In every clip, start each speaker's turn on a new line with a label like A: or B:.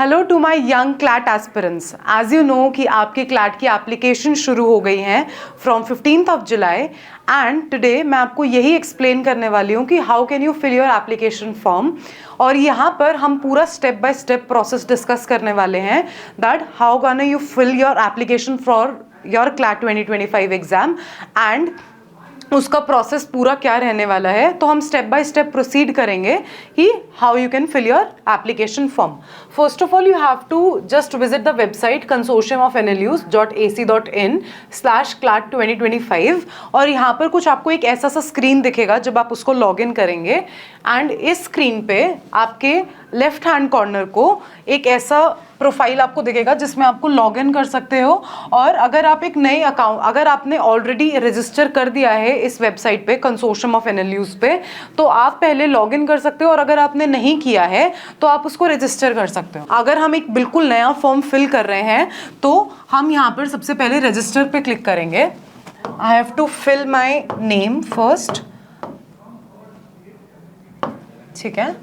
A: Hello to my young CLAT aspirants. As you know कि आपके CLAT की application शुरू हो गई हैं from 15th July and today मैं आपको यही एक्सप्लेन करने वाली हूँ कि how can you fill your application form. और यहाँ पर हम पूरा step by step process discuss करने वाले हैं that how can you fill your application for your CLAT 2025 exam and उसका प्रोसेस पूरा क्या रहने वाला है। तो हम स्टेप बाय स्टेप प्रोसीड करेंगे कि how you can fill your application form. First of all you have to just visit the website consortiumof.nlus.ac.in/clat2025 और यहाँ पर कुछ आपको एक ऐसा सा स्क्रीन दिखेगा जब आप उसको लॉग इन करेंगे एंड इस स्क्रीन पे आपके लेफ्ट हैंड कॉर्नर को एक ऐसा प्रोफाइल आपको दिखेगा जिसमें आपको लॉग इन कर सकते हो। और अगर आप एक नए अकाउंट, अगर आपने ऑलरेडी रजिस्टर कर दिया है इस वेबसाइट पे कंसोर्शियम ऑफ एनएलयूज पे, तो आप पहले लॉग इन कर सकते हो और अगर आपने नहीं किया है तो आप उसको रजिस्टर कर सकते हो। अगर हम एक बिल्कुल नया फॉर्म फिल कर रहे हैं तो हम यहाँ पर सबसे पहले रजिस्टर पे क्लिक करेंगे। I have to fill my name first, ठीक है।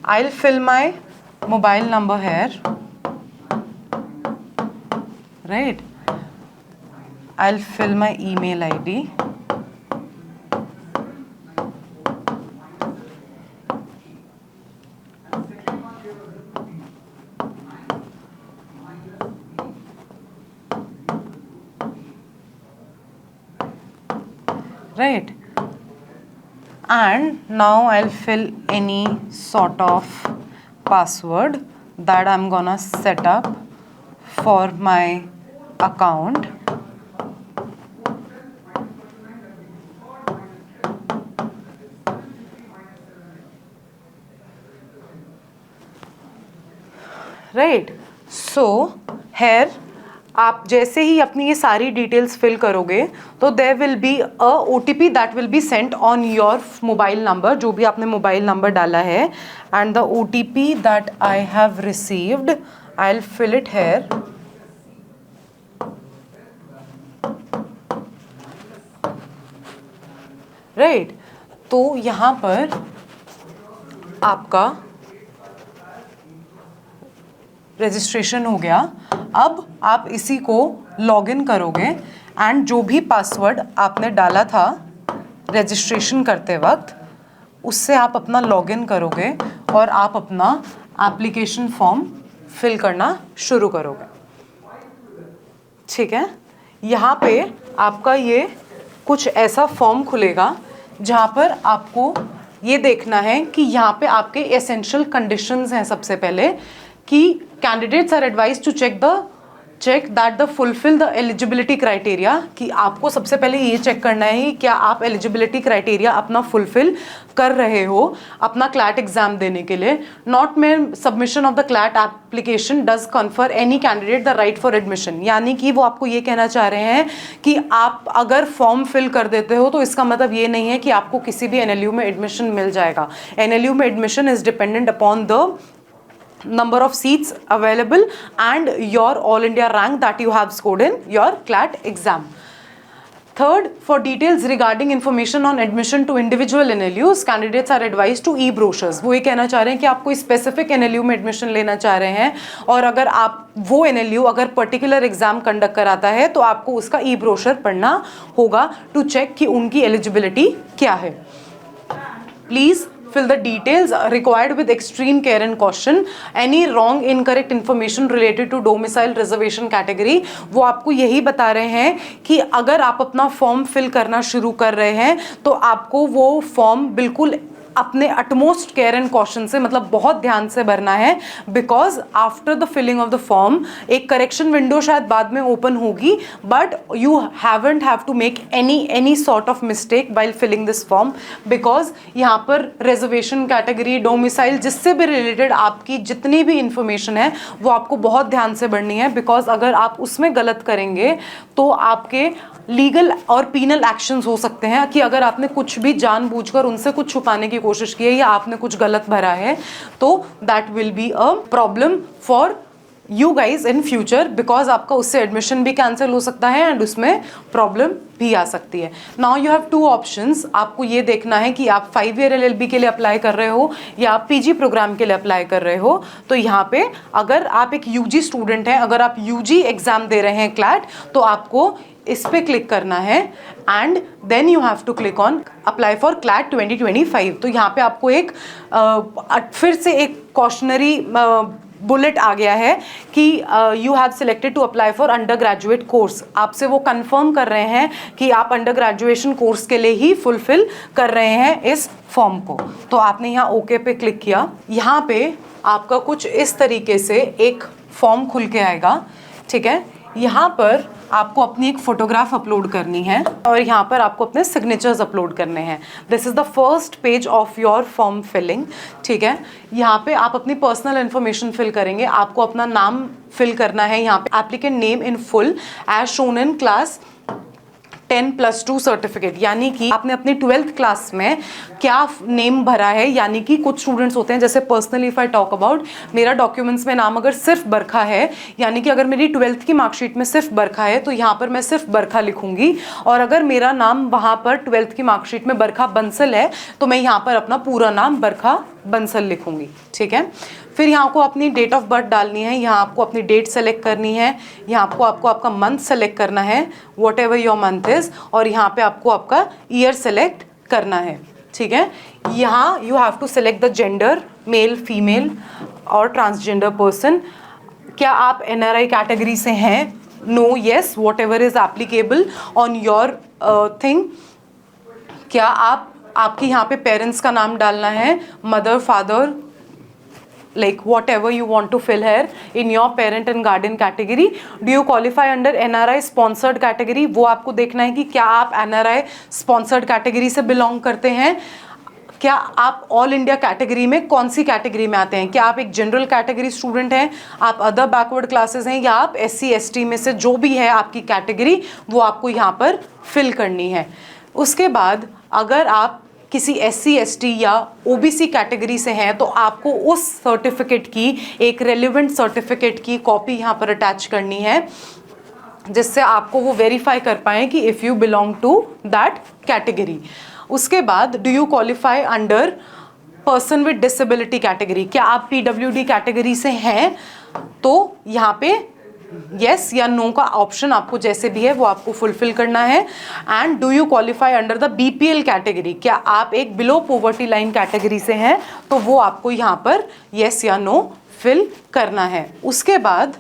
A: I will fill my mobile number here, right? I'll fill my email ID. Right? And now I'll fill any sort of password that I'm gonna set up for my account. Right? So here आप जैसे ही अपनी ये सारी details fill करोगे तो there will be a OTP that will be sent on your mobile number, जो भी आपने मोबाइल नंबर डाला है, and the OTP that I have received I will fill it here. Right, तो यहाँ पर आपका रजिस्ट्रेशन हो गया। अब आप इसी को लॉगिन करोगे एंड जो भी पासवर्ड आपने डाला था रजिस्ट्रेशन करते वक्त उससे आप अपना लॉगिन करोगे और आप अपना एप्लीकेशन फॉर्म फिल करना शुरू करोगे, ठीक है। यहाँ पे आपका ये कुछ ऐसा फॉर्म खुलेगा जहाँ पर आपको ये देखना है कि यहाँ पे आपके एसेंशियल कंडीशंस हैं। सबसे पहले कि candidates are advise to check that the fulfil the eligibility criteria, कि आपको सबसे पहले ये चेक करना है कि क्या आप एलिजिबिलिटी क्राइटेरिया अपना फुलफिल कर रहे हो अपना क्लैट एग्जाम देने के लिए। Not mayor submission of the CLAT application does confer any candidate the right for admission, यानी कि वो आपको ये कहना चाह रहे हैं कि आप अगर फॉर्म फिल कर देते हो तो इसका मतलब ये नहीं है कि आपको किसी भी NLU में एडमिशन मिल जाएगा। NLU में admission is dependent upon the number of seats available and your all India rank that you have scored in your CLAT exam. Third, for details regarding information on admission to individual NLUs, candidates are advised to e-brochures. वो ये कहना चाह रहे हैं कि आप कोई specific NLU में एडमिशन लेना चाह रहे हैं और अगर आप वो NLU अगर पर्टिकुलर एग्जाम कंडक्ट कराता है तो आपको उसका e-brochure पढ़ना होगा टू चेक कि उनकी एलिजिबिलिटी क्या है। Please fill the details required with extreme care and caution. Any wrong incorrect information related to domicile reservation category, वो आपको यही बता रहे हैं कि अगर आप अपना फॉर्म फिल करना शुरू कर रहे हैं तो आपको वो फॉर्म बिल्कुल अपने अटमोस्ट केयर एंड कॉशन से, मतलब बहुत ध्यान से भरना है, because after the filling of the form एक करेक्शन विंडो शायद बाद में ओपन होगी, but you haven't have to make any sort of mistake while filling this form, because यहाँ पर रिजर्वेशन कैटेगरी, डोमिसाइल, जिससे भी रिलेटेड आपकी जितनी भी इंफॉर्मेशन है वो आपको बहुत ध्यान से भरनी है, बिकॉज अगर आप उसमें गलत करेंगे तो आपके लीगल और पीनल एक्शंस हो सकते हैं कि अगर आपने कुछ भी जानबूझकर उनसे कुछ छुपाने की कोशिश की है या आपने कुछ गलत भरा है तो that will be a problem for you guys in future, because आपका उससे एडमिशन भी कैंसिल हो सकता है एंड उसमें प्रॉब्लम भी आ सकती है. Now you have 2 options. आपको ये देखना है कि आप 5 ईयर LLB के लिए अप्लाई कर रहे हो या आप PG प्रोग्राम के लिए अप्लाई कर रहे हो. तो यहाँ पे अगर आप एक UG स्टूडेंट हैं, अगर आप UG एग्जाम दे रहे हैं क्लैट, तो आपको इस पे क्लिक करना है and then you have to click on apply for CLAT 2025. तो यहाँ पे आपको एक फिर से एक कॉशनरी बुलेट आ गया है कि you have selected to apply for undergraduate course. आपसे वो कंफर्म कर रहे हैं कि आप अंडर ग्रेजुएशन कोर्स के लिए ही फुलफिल कर रहे हैं इस फॉर्म को. तो आपने यहाँ ओके पे क्लिक किया. यहाँ पे आपका कुछ इस तरीके से एक फॉर्म खुल के आएगा. ठीक है, यहाँ पर आपको अपनी एक फोटोग्राफ अपलोड करनी है और यहाँ पर आपको अपने सिग्नेचर्स अपलोड करने हैं. This is the first page of your form filling. ठीक है, यहाँ पे आप अपनी पर्सनल इन्फॉर्मेशन फिल करेंगे. आपको अपना नाम फिल करना है. यहाँ पे applicant name in full as shown in class 10+2 certificate, यानी कि आपने अपनी 12th क्लास में क्या नेम भरा है. यानी कि कुछ स्टूडेंट्स होते हैं, जैसे personally if I talk about, मेरा डॉक्यूमेंट्स में नाम अगर सिर्फ बरखा है, यानी कि अगर मेरी 12th की मार्कशीट में सिर्फ बरखा है, तो यहाँ पर मैं सिर्फ बरखा लिखूंगी. और अगर मेरा नाम वहाँ पर 12th की मार्कशीट में बरखा बंसल है, तो मैं यहाँ पर अपना पूरा नाम बरखा बंसल लिखूंगी. ठीक है, फिर यहाँ को अपनी डेट ऑफ बर्थ डालनी है. यहाँ आपको अपनी डेट सेलेक्ट करनी है. यहाँ आपको आपका मंथ सेलेक्ट करना है, what ever your month is. और यहाँ पे आपको आपका ईयर सेलेक्ट करना है. ठीक है, यहाँ you have to select the gender, male, female और ट्रांसजेंडर पर्सन. क्या आप NRI कैटेगरी से हैं? No, yes, whatever is applicable on your thing. क्या आपके यहाँ पे पेरेंट्स का नाम डालना है, mother, father, like whatever you want to fill here in your parent and guardian category. Do you qualify under NRI sponsored category? वो आपको देखना है कि क्या आप NRI sponsored category से belong करते हैं. क्या आप ऑल इंडिया कैटेगरी में कौन सी कैटेगरी में आते हैं? क्या आप एक जनरल कैटेगरी स्टूडेंट हैं, आप अदर बैकवर्ड क्लासेस हैं, या आप SC ST में से जो भी है आपकी कैटेगरी, वो आपको यहाँ पर फिल करनी है. उसके बाद अगर आप किसी SC ST या OBC कैटेगरी से हैं, तो आपको उस सर्टिफिकेट की, एक रेलिवेंट सर्टिफिकेट की कॉपी यहाँ पर अटैच करनी है, जिससे आपको वो वेरीफाई कर पाएँ कि if you belong to that category. उसके बाद do you qualify under person with disability category. क्या आप PWD कैटेगरी से हैं? तो यहाँ पे येस या नो का ऑप्शन आपको जैसे भी है वो आपको फुलफिल करना है. And do you qualify under the BPL category. क्या आप एक बिलो पॉवर्टी लाइन कैटेगरी से हैं? तो वो आपको यहाँ पर येस या नो फिल करना है. उसके बाद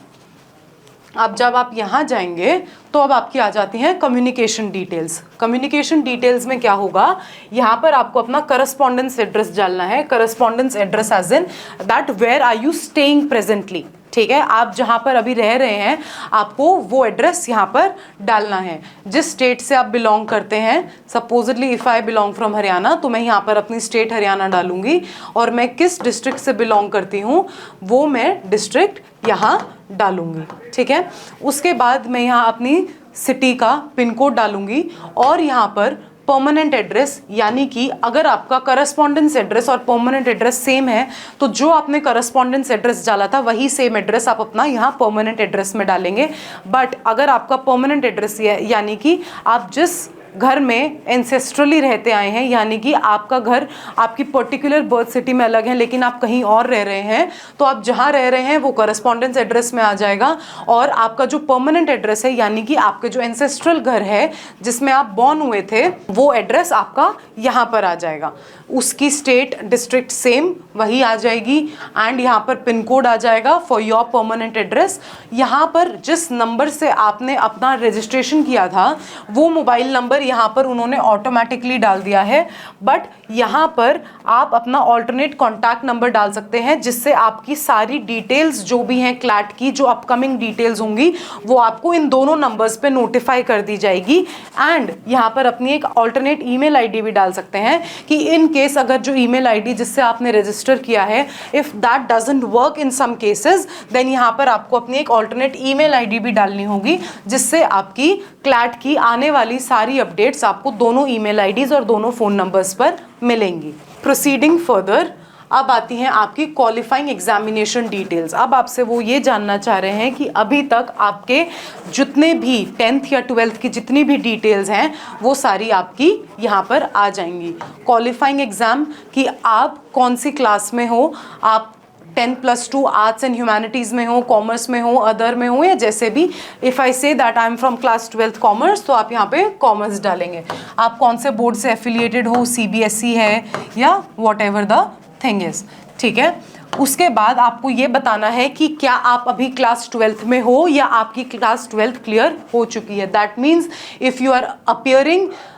A: अब जब आप यहाँ जाएंगे तो अब आपकी आ जाती हैं कम्युनिकेशन डिटेल्स. कम्युनिकेशन डिटेल्स में क्या होगा, यहाँ पर आपको अपना करस्पॉन्डेंस एड्रेस डालना है. Correspondence address as in that where are you staying presently. ठीक है, आप जहाँ पर अभी रह रहे हैं आपको वो एड्रेस यहाँ पर डालना है. जिस स्टेट से आप बिलोंग करते हैं, supposedly if I belong from Haryana, तो मैं यहाँ पर अपनी स्टेट हरियाणा डालूंगी. और मैं किस डिस्ट्रिक्ट से बिलोंग करती हूँ वो मैं डिस्ट्रिक्ट यहाँ डालूंगी. ठीक है, उसके बाद मैं यहाँ अपनी सिटी का पिन कोड डालूंगी. और यहाँ पर परमानेंट एड्रेस, यानी कि अगर आपका करस्पॉन्डेंस एड्रेस और परमानेंट एड्रेस सेम है, तो जो आपने करस्पॉन्डेंस एड्रेस डाला था वही सेम एड्रेस आप अपना यहाँ परमानेंट एड्रेस में डालेंगे. बट अगर आपका परमानेंट एड्रेस यानी कि आप जिस घर में एंसेस्ट्रली रहते आए हैं, यानी कि आपका घर आपकी पर्टिकुलर बर्थ सिटी में अलग है लेकिन आप कहीं और रह रहे हैं, तो आप जहाँ रह रहे हैं वो करस्पॉन्डेंस एड्रेस में आ जाएगा. और आपका जो परमानेंट एड्रेस है, यानी कि आपके जो एंसेस्ट्रल घर है जिसमें आप बॉर्न हुए थे, वो एड्रेस आपका यहाँ पर आ जाएगा. उसकी स्टेट, डिस्ट्रिक्ट सेम वही आ जाएगी. एंड यहाँ पर पिन कोड आ जाएगा फॉर योर परमानेंट एड्रेस. यहाँ पर जिस नंबर से आपने अपना रजिस्ट्रेशन किया था वो मोबाइल नंबर यहाँ पर उन्होंने ऑटोमेटिकली डाल दिया है. बट यहाँ पर आप अपना ऑल्टरनेट कॉन्टैक्ट नंबर डाल सकते हैं, जिससे आपकी सारी डिटेल्स जो भी हैं क्लैट की, जो अपकमिंग डिटेल्स होंगी, वो आपको इन दोनों नंबर्स पे नोटिफाई कर दी जाएगी. एंड यहाँ पर अपनी एक ऑल्टरनेट ईमेल आईडी भी डाल सकते हैं कि इन केस अगर जो ईमेल आईडी जिससे आपने रजिस्टर किया है, if that doesn't work in some cases, then यहाँ पर आपको अपनी एक ऑल्टरनेट ईमेल आईडी भी डालनी होगी, जिससे आपकी क्लैट की आने वाली सारी अपडेट्स आपको दोनों ईमेल आईडीज और दोनों फ़ोन नंबर्स पर मिलेंगी. प्रोसीडिंग फर्दर, अब आती हैं आपकी क्वालिफाइंग एग्जामिनेशन डिटेल्स। अब आपसे वो ये जानना चाह रहे हैं कि अभी तक आपके जितने भी 10th या 12th की जितनी भी डिटेल्स हैं वो सारी आपकी यहाँ पर आ जाएंगी। क्वालिफाइंग एग्जाम कि आप कौन सी क्लास में हो, आप 10+2 आर्ट्स एंड ह्यूमैनिटीज़ में हो, कॉमर्स में हो, अदर में हो, या जैसे भी। If I say that I am from class 12th commerce, तो आप यहाँ पे कॉमर्स डालेंगे। आप कौन से बोर्ड से एफिलिएटेड हो, CBSE है या what ever the thing is, ठीक है। उसके बाद आपको ये बताना है कि क्या आप अभी क्लास 12th में हो या आपकी क्लास 12th क्लियर हो चुकी है। That means if you are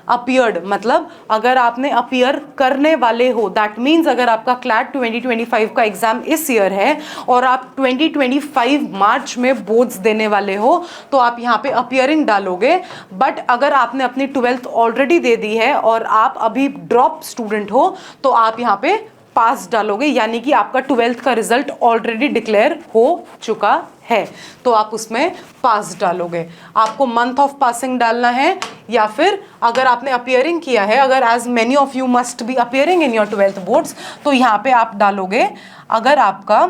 A: appeared मतलब अगर आपने अपीयर करने वाले हो, दैट मीन्स अगर आपका क्लैट 2025 का एग्जाम इस ईयर है और आप 2025 मार्च में बोर्ड्स देने वाले हो, तो आप यहाँ पे अपीयरिंग डालोगे। बट अगर आपने अपनी 12th ऑलरेडी दे दी है और आप अभी ड्रॉप स्टूडेंट हो, तो आप यहाँ पे पास डालोगे, यानी कि आपका 12th का रिजल्ट ऑलरेडी डिक्लेयर हो चुका है, तो आप उसमें पास डालोगे। आपको मंथ ऑफ पासिंग डालना है, या फिर अगर आपने अपीयरिंग किया है, अगर as many of you must be appearing in your 12th boards, तो यहाँ पे आप डालोगे, अगर आपका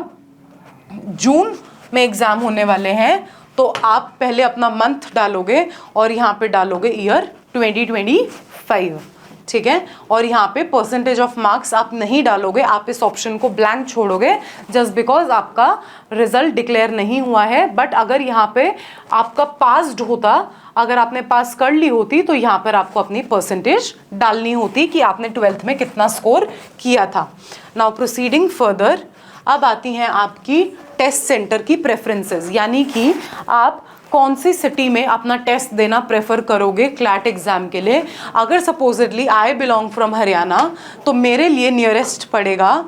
A: जून में एग्जाम होने वाले हैं तो आप पहले अपना मंथ डालोगे और यहाँ पे डालोगे ईयर 2025, ठीक है। और यहाँ पे परसेंटेज ऑफ मार्क्स आप नहीं डालोगे, आप इस ऑप्शन को ब्लैंक छोड़ोगे जस्ट बिकॉज आपका रिजल्ट डिक्लेयर नहीं हुआ है। बट अगर यहाँ पे आपका पास्ड होता, अगर आपने पास कर ली होती, तो यहाँ पर आपको अपनी परसेंटेज डालनी होती कि आपने 12th में कितना स्कोर किया था। नाउ प्रोसीडिंग फर्दर, अब आती हैं आपकी टेस्ट सेंटर की प्रेफरेंसेस, यानी कि आप कौन सी सिटी में अपना टेस्ट देना प्रेफर करोगे क्लैट एग्जाम के लिए। अगर supposedly I belong from Haryana, तो मेरे लिए नियरेस्ट पड़ेगा,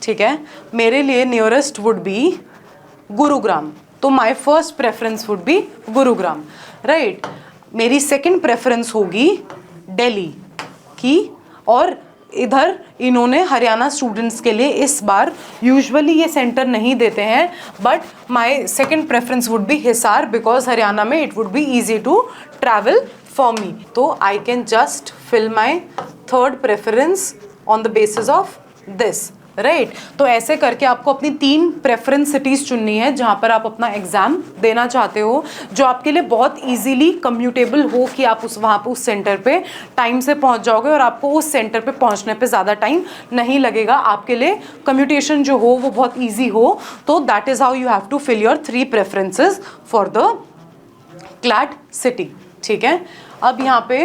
A: ठीक है, मेरे लिए नियरेस्ट वुड बी गुरुग्राम, तो my first preference would B Gurugram, right. मेरी सेकंड प्रेफरेंस होगी दिल्ली की, और इधर इन्होंने हरियाणा स्टूडेंट्स के लिए इस बार यूजुअली ये सेंटर नहीं देते हैं, but my second preference would be Hisar, because Haryana में it would be easy to travel for me. तो I can just fill my third preference on the basis of this, right. तो ऐसे करके आपको अपनी 3 प्रेफरेंस सिटीज़ चुननी है जहाँ पर आप अपना एग्ज़ाम देना चाहते हो, जो आपके लिए बहुत इजीली कम्यूटेबल हो कि आप वहाँ पर उस सेंटर पे टाइम से पहुँच जाओगे और आपको उस सेंटर पे पहुँचने पे ज़्यादा टाइम नहीं लगेगा, आपके लिए कम्यूटेशन जो हो वो बहुत ईजी हो। तो that is how you have to fill your 3 preferences for the CLAT city, ठीक है। अब यहाँ पे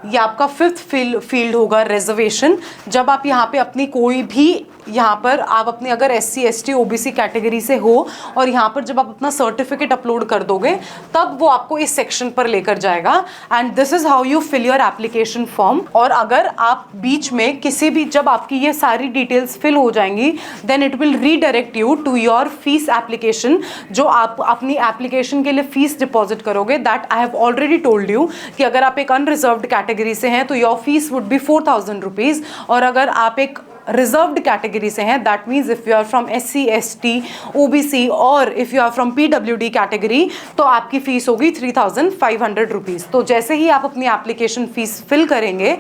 A: ये आपका 5th फील्ड होगा रिजर्वेशन। जब आप यहाँ पे अपनी कोई भी, यहाँ पर आप अपनी अगर SC ST OBC कैटेगरी से हो और यहाँ पर जब आप अपना सर्टिफिकेट अपलोड कर दोगे, तब वो आपको इस सेक्शन पर लेकर जाएगा, and this is how you fill your application form. और अगर आप बीच में किसी भी, जब आपकी ये सारी डिटेल्स फिल हो जाएंगी, then it will redirect you to your fees application, जो आप अपनी एप्लीकेशन के लिए फीस डिपॉजिट करोगे। That I have already told you कि अगर आप एक अनरिजर्व्ड कैटेगरी से हैं तो your fees would be 4000 rupees, और अगर आप एक रिजर्व्ड कैटेगरी से हैं, that means if you are from SC ST OBC और if you are from PWD category, तो आपकी फीस होगी 3500 रुपीज़। तो जैसे ही आप अपनी एप्लीकेशन फीस फिल करेंगे,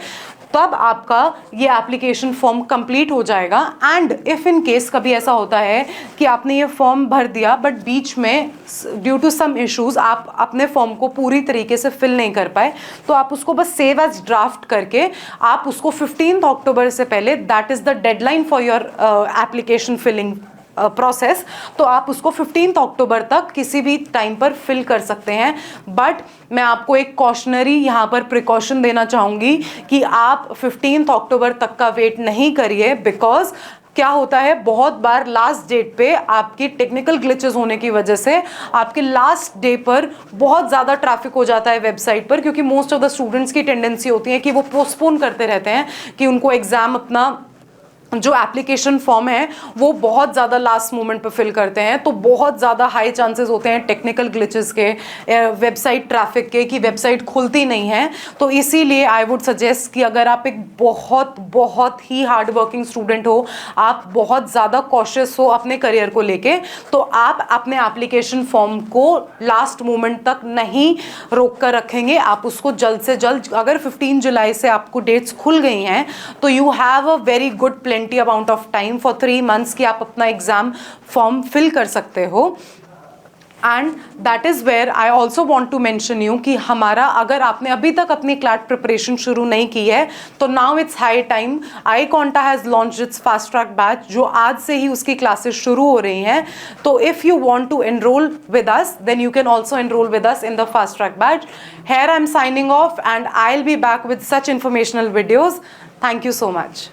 A: तब आपका ये एप्लीकेशन फॉर्म कंप्लीट हो जाएगा। एंड इफ़ इन केस कभी ऐसा होता है कि आपने ये फॉर्म भर दिया, बट बीच में ड्यू टू सम इश्यूज़ आप अपने फॉर्म को पूरी तरीके से फिल नहीं कर पाए, तो आप उसको बस सेव एज ड्राफ्ट करके आप उसको 15 अक्टूबर से पहले, that is the deadline for your application filling process, तो आप उसको 15 अक्टूबर तक किसी भी टाइम पर फिल कर सकते हैं। बट मैं आपको एक कॉशनरी यहाँ पर प्रिकॉशन देना चाहूँगी कि आप 15 अक्टूबर तक का वेट नहीं करिए, बिकॉज क्या होता है, बहुत बार लास्ट डेट पे आपकी टेक्निकल ग्लिचेस होने की वजह से आपके लास्ट डे पर बहुत ज़्यादा ट्रैफिक हो जाता है वेबसाइट पर, क्योंकि मोस्ट ऑफ द स्टूडेंट्स की टेंडेंसी होती है कि वो पोस्टपोन करते रहते हैं कि उनको एग्ज़ाम, अपना जो एप्लीकेशन फॉर्म है वो बहुत ज़्यादा लास्ट मोमेंट पे फिल करते हैं, तो बहुत ज़्यादा हाई चांसेस होते हैं टेक्निकल ग्लिचेस के, वेबसाइट ट्रैफिक के, कि वेबसाइट खुलती नहीं है। तो इसीलिए आई वुड सजेस्ट कि अगर आप एक बहुत ही हार्ड वर्किंग स्टूडेंट हो, आप बहुत ज़्यादा कॉशियस हो अपने करियर को लेके, तो आप अपने एप्लीकेशन फॉर्म को लास्ट मोमेंट तक नहीं रोक कर रखेंगे। आप उसको जल्द से जल्द, अगर 15 जुलाई से आपको डेट्स खुल गई हैं, तो you have a very good plenty plenty amount of time for 3 months कि आप अपना एग्ज़ाम फॉर्म फिल कर सकते हो. And that is where I also want to mention you कि हमारा, अगर आपने अभी तक अपनी क्लैट प्रिपरेशन शुरू नहीं की है तो now it's high time. I Konta has launch its fast track batch, जो आज से ही उसकी क्लासेस शुरू हो रही हैं. तो if you want to enrol with us then you can also enrol with us in the fast track batch. Here I am signing off and I'll be back with such informational videos. Thank you so much.